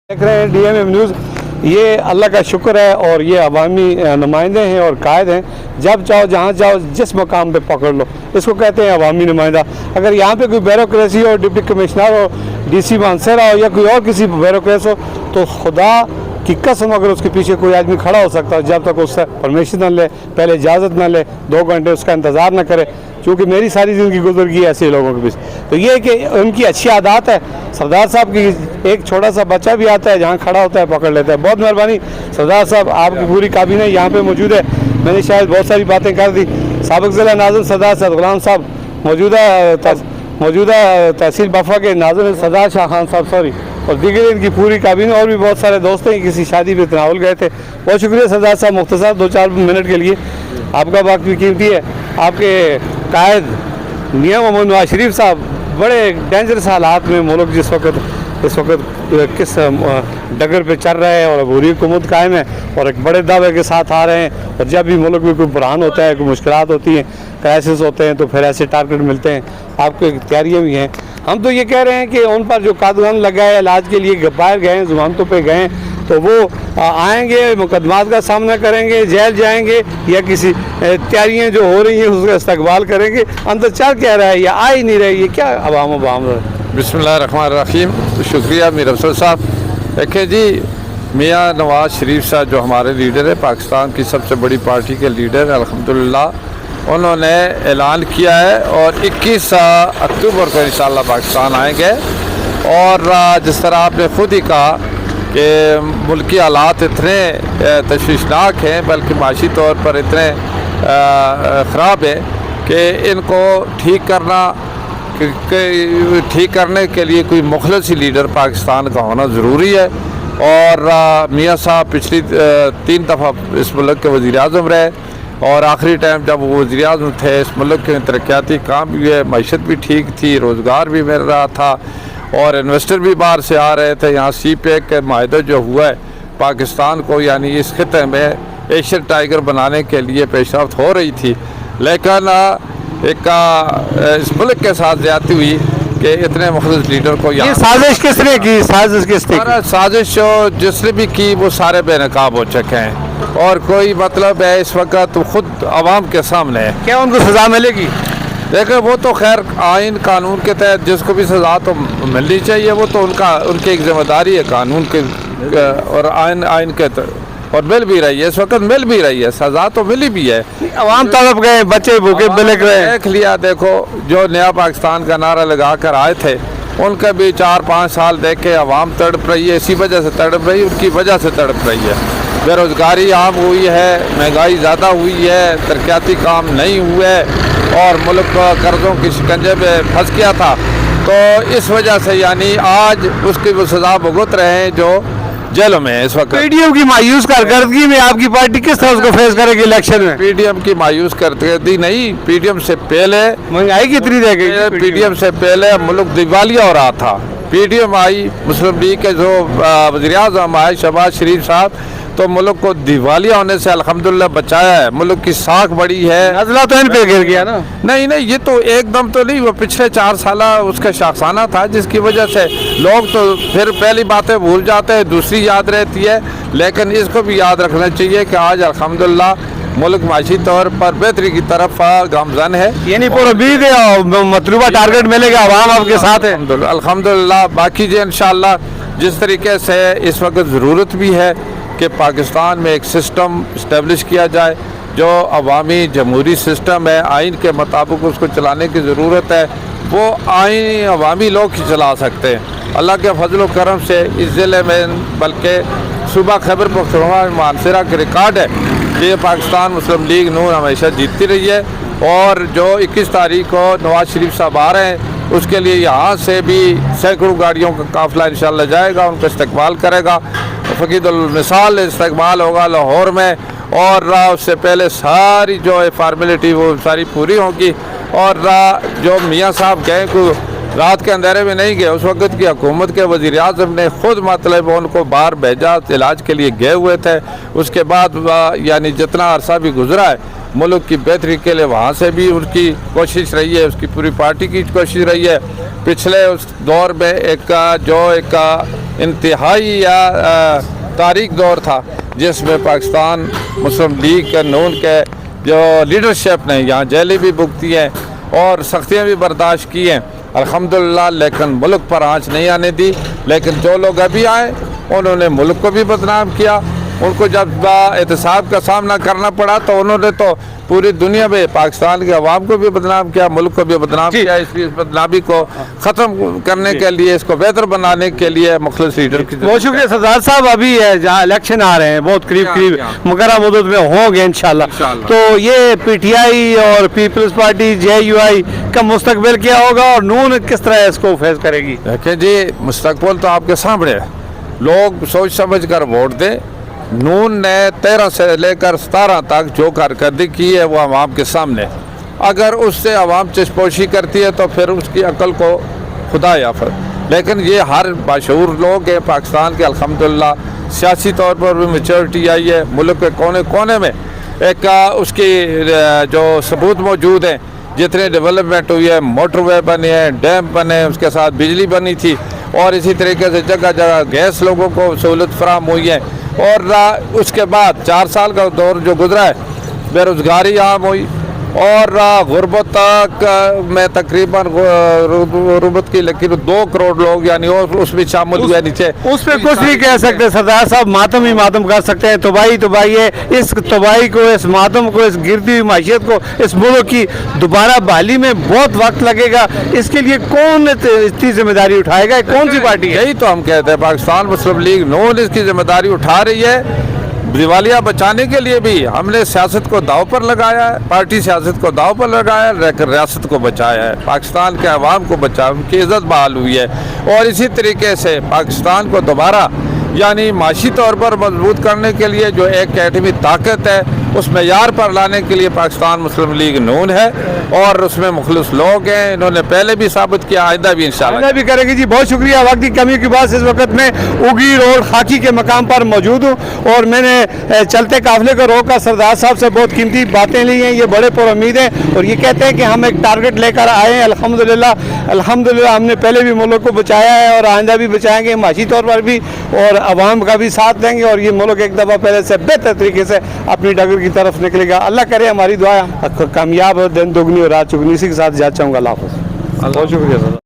देख रहे हैं DMM न्यूज़। ये अल्लाह का शुक्र है और ये अवामी नुमाइंदे हैं और कायद हैं। जब चाहो जहाँ चाहो जिस मकाम पे पकड़ लो, इसको कहते हैं अवामी नुमाइंदा। अगर यहाँ पे कोई ब्यूरोक्रेसी हो, डिप्टी कमिश्नर हो, DC मानसरा हो या कोई और किसी ब्यूरोक्रेस हो, तो खुदा की कसम अगर उसके पीछे कोई आदमी खड़ा हो सकता है, जब तक उससे परमिशन न ले, पहले इजाज़त न ले, 2 घंटे उसका इंतज़ार न करे। क्योंकि मेरी सारी ज़िंदगी गुजर गई ऐसे लोगों के बीच। तो ये कि उनकी अच्छी आदत है। सरदार साहब की एक छोटा सा बच्चा भी आता है, जहाँ खड़ा होता है पकड़ लेता है। बहुत मेहरबानी सरदार साहब, आपकी पूरी काबीना यहाँ पे मौजूद है। मैंने शायद बहुत सारी बातें कर दी। साबिक ज़िला नाज़िम सरदार सैयद गुलाम साहब, मौजूदा तहसील बफा के नाज़िम सरदार शाह खान साहब, सॉरी, और दीगर इनकी पूरी काबीना और भी बहुत सारे दोस्त हैं, किसी शादी में तनावल गए थे। बहुत शुक्रिया सरदार साहब, मुख्तसर 2-4 मिनट के लिए आपका वक्त भी कीमती है। आपके कायद मियां मोहम्मद नवाज शरीफ साहब बड़े डेंजरस हालात में मुल्क इस वक्त किस डगर पे चल रहे हैं और अबूरी हुकूमत कायम है और एक बड़े दावे के साथ आ रहे हैं। और जब भी मुल्क में कोई बुरहान होता है, कोई मुश्किलात होती हैं, क्राइसिस होते हैं, तो फिर ऐसे टारगेट मिलते हैं। आपको तैयारियाँ भी हैं। हम तो ये कह रहे हैं कि उन पर जो कादगान लगा है, इलाज के लिए बाहर गए हैं, ज़मानतों पे गए, तो वो आएंगे, मुकदमात का सामना करेंगे, जेल जाएंगे, या किसी तैयारियाँ जो हो रही हैं उसका इस्तकबाल करेंगे। अंदर चल क्या रहा है या आ ही नहीं रही है, क्या अवाम बिस्मिल्लाहिर्रहमानिर्रहीम। शुक्रिया मीर अफसर साहब। देखिए जी, मियां नवाज शरीफ साहब जो हमारे लीडर है, पाकिस्तान की सबसे बड़ी पार्टी के लीडर, अल्हम्दुलिल्लाह उन्होंने ऐलान किया है और 21 अक्टूबर को इंशाअल्लाह पाकिस्तान आएंगे। और जिस तरह आपने खुद ही कहा कि मुल्की हालात इतने तशवीशनाक हैं, बल्कि माशी तौर पर इतने ख़राब है कि इनको ठीक करने के लिए कोई मुखलस ही लीडर पाकिस्तान का होना ज़रूरी है। और मियां साहब पिछली 3 दफ़ा इस मुल्क के वज़ीर आज़म रहे और आखिरी टाइम जब वो वज़ीर आज़म थे, इस मुल्क के तरक्याती काम भी है, मईशत भी ठीक थी, रोज़गार भी मिल रहा था और इन्वेस्टर भी बाहर से आ रहे थे। यहाँ CPEC के माहिदा जो हुआ है पाकिस्तान को, यानी इस खिते में एशियन टाइगर बनाने के लिए पेशरफ्त हो रही थी, लेकिन एक इस मुल्क के साथ ज़्यादती हुई कि इतने मुख्तलिफ लीडर को ये साजिश किसने की? साजिश जिसने भी की वो सारे बेनकाब हो चुके हैं और कोई मतलब है इस वक्त खुद आवाम के सामने है। क्या उनको सज़ा मिलेगी? देखिए, वो तो खैर आइन कानून के तहत जिसको भी सज़ा तो मिलनी चाहिए, वो तो उनकी एक जिम्मेदारी है कानून के और आइन के और मिल भी रही है, इस वक्त मिल भी रही है, सज़ा तो मिली भी है। अवाम तड़प गए, बच्चे भूखे बिलक रहे हैं। देख लिया, देखो जो नया पाकिस्तान का नारा लगा कर आए थे, उनका भी 4-5 साल देख के अवाम तड़प रही है। इसी वजह से तड़प रही है, उनकी वजह से तड़प रही है। बेरोज़गारी आम हुई है, महंगाई ज़्यादा हुई है, तरक्याती काम नहीं हुए और मुल्क कर्ज़ों की शिकंजे में फंस गया था। तो इस वजह से यानी आज उसकी वो सज़ा भुगत रहे हैं जो जेलों में इस वक्त। PDM की मायूस कारकर्दगी में आपकी पार्टी किस तरह उसको फेस करेगी इलेक्शन में? PDM की मायूस कारकर्दगी नहीं, PDM से पहले महंगाई कितनी रह गई? PDM से पहले मुल्क दिवालिया हो रहा था। PDM आई, मुस्लिम लीग के जो वज़ीर आज़म आए शहबाज शरीफ साहब, तो मुल्क को दिवालिया होने से अल्हम्दुलिल्लाह बचाया है। मुल्क की साख बड़ी है। नज़ला तो इन पे गिर गया ना? नहीं, ये तो एकदम तो नहीं, वो पिछले 4 साल उसका शाखसाना था, जिसकी वजह से लोग तो फिर पहली बातें भूल जाते हैं, दूसरी याद रहती है। लेकिन इसको भी याद रखना चाहिए कि आज अल्हम्दुलिल्लाह मुल्क माशी तौर पर बेहतरी की तरफ गामज़न है। यानी पूरा उम्मीद है और मतलूबा टारगेट मिलेगा, आवाम आपके साथ है अल्हम्दुलिल्लाह। बाकी जो इंशाअल्लाह जिस तरीके से इस वक्त ज़रूरत भी है कि पाकिस्तान में एक सिस्टम इस्टेब्लिश किया जाए जो अवामी जमहूरी सिस्टम है, आइन के मुताबिक उसको चलाने की ज़रूरत है। वो आइन अवामी लोग ही चला सकते हैं। अल्लाह के फजल व करम से इस ज़िले में, बल्कि सूबा खैबर पख्तूनख्वा में मानसरा के रिकॉर्ड है कि ये पाकिस्तान मुस्लिम लीग नून हमेशा जीतती रही है। और जो 21 तारीख को नवाज शरीफ साहब आ रहे हैं, उसके लिए यहाँ से भी सैकड़ों गाड़ियों का काफ़िला इंशाअल्लाह जाएगा, उनका इस्तकबाल करेगा। फ़कीदुल मिसाल इस्तकबाल होगा लाहौर में और उससे पहले सारी जो फॉर्मेलिटी वो सारी पूरी होगी। और जो मियां साहब गए को रात के अंधेरे में नहीं गए, उस वक्त की हुकूमत के वज़ीर आज़म ने ख़ुद मतलब उनको बाहर भेजा, इलाज के लिए गए हुए थे। उसके बाद यानी जितना अरसा भी गुजरा है, मुल्क की बेहतरी के लिए वहाँ से भी उनकी कोशिश रही है, उसकी पूरी पार्टी की कोशिश रही है। पिछले उस दौर में एक انتہائی تاریک دور تھا جس میں پاکستان مسلم لیگ کے نون کے جو لیڈرشپ نے یہاں جیلیں بھی بھگتی ہیں اور سختیاں بھی برداشت کی ہیں الحمدللہ، لیکن ملک پر آنچ نہیں آنے دی. لیکن جو لوگ ابھی آئے انہوں نے ملک کو بھی بدنام کیا. ان کو جب احتساب کا سامنا کرنا پڑا تو انہوں نے تو پوری دنیا میں پاکستان کے عوام کو بھی بدنام کیا، ملک کو بھی بدنام کیا. اس لیے اس بدنامی کو ختم کرنے کے لیے، اس کو بہتر بنانے کے لیے مخلص لیڈر کی بہت شکریہ سردار صاحب. ابھی جہاں الیکشن آ رہے ہیں بہت قریب مقررہ مدت میں ہوں گے انشاءاللہ، تو یہ پی ٹی آئی اور پیپلز پارٹی جے یو آئی کا مستقبل کیا ہوگا اور نون کس طرح اس کو فیس کرے گی؟ دیکھیں جی، مستقبل تو آپ کے سامنے ہے. لوگ سوچ سمجھ کر ووٹ دیں. نون نے 13 سے لے کر 17 تک جو کارکردگی کی ہے وہ عوام کے سامنے. اگر اس سے عوام چشپوشی کرتی ہے تو پھر اس کی عقل کو خدا یافت. لیکن یہ ہر باشعور لوگ ہیں پاکستان کے، الحمدللہ سیاسی طور پر بھی میچورٹی آئی ہے. ملک کے کونے کونے میں ایک اس کی جو ثبوت موجود ہیں، جتنے ڈیولپمنٹ ہوئی ہے، موٹر وے بنے ہیں، ڈیم بنے، اس کے ساتھ بجلی بنی تھی، اور اسی طریقے سے جگہ جگہ گیس لوگوں کو سہولت فراہم ہوئی ہے. اور اس کے بعد 4 سال کا دور جو گزرا ہے، بے روزگاری عام ہوئی اور غربت میں تقریباً غربت کی لکیر 2 کروڑ لوگ یعنی اس میں شامل ہوئے. نیچے اس پہ کچھ نہیں کہہ سکتے سردار صاحب، ماتم ہی ماتم کر سکتے ہیں. تباہی ہے. اس تباہی کو، اس ماتم کو، اس گرتی ہوئی معیشت کو، اس ملک کی دوبارہ بحالی میں بہت وقت لگے گا. اس کے لیے کون اتنی ذمہ داری اٹھائے گا؟ کون سی پارٹی ہے؟ یہی تو ہم کہتے ہیں، پاکستان مسلم لیگ نون اس کی ذمہ داری اٹھا رہی ہے. دیوالیہ بچانے کے لیے بھی ہم نے سیاست کو داؤ پر لگایا ہے، پارٹی سیاست کو داؤ پر لگایا ہے، لیکن ریاست کو بچایا ہے، پاکستان کے عوام کو بچایا، ان کی عزت بحال ہوئی ہے. اور اسی طریقے سے پاکستان کو دوبارہ یعنی معاشی طور پر مضبوط کرنے کے لیے جو ایک ایٹمی طاقت ہے اس معیار پر لانے کے لیے پاکستان مسلم لیگ نون ہے، اور اس میں مخلص لوگ ہیں. انہوں نے پہلے بھی ثابت کیا، آئندہ بھی انشاءاللہ بھی کرے گی. جی بہت شکریہ. وقت کی کمی کی بات، اس وقت میں اوگی روڈ خاکی کے مقام پر موجود ہوں اور میں نے چلتے قافلے کو روک کر سردار صاحب سے بہت قیمتی باتیں لی ہیں. یہ بڑے پر امید ہیں اور یہ کہتے ہیں کہ ہم ایک ٹارگٹ لے کر آئے ہیں. الحمدللہ ہم نے پہلے بھی ملک کو بچایا ہے اور آئندہ بھی بچائیں گے، معاشی طور پر بھی، اور عوام کا بھی ساتھ دیں گے، اور یہ ملک ایک دفعہ پہلے سے بہتر طریقے سے اپنی ڈگر کی طرف نکلے گا. اللہ کرے ہماری دعا کامیاب ہو، دن دگنی اور رات چگنی. اسی کے ساتھ جاتا ہوں گا. اللہ حافظ. بہت شکریہ سر.